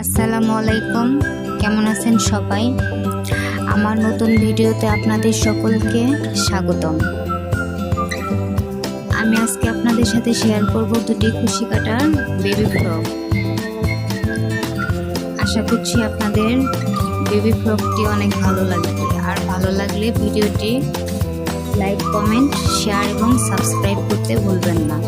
আসসালামু আলাইকুম, কেমন আছেন সবাই? আমার নতুন ভিডিওতে আপনাদের সকলকে স্বাগতম। আমি আজকে আপনাদের সাথে শেয়ার করব দুটি কুশি কাটার বেবি ফ্রক। আশা করছি আপনাদের বেবি ফ্রকটি অনেক ভালো লাগবে। আর ভালো লাগলে ভিডিওটি লাইক, কমেন্ট, শেয়ার এবং সাবস্ক্রাইব করতে ভুলবেন না।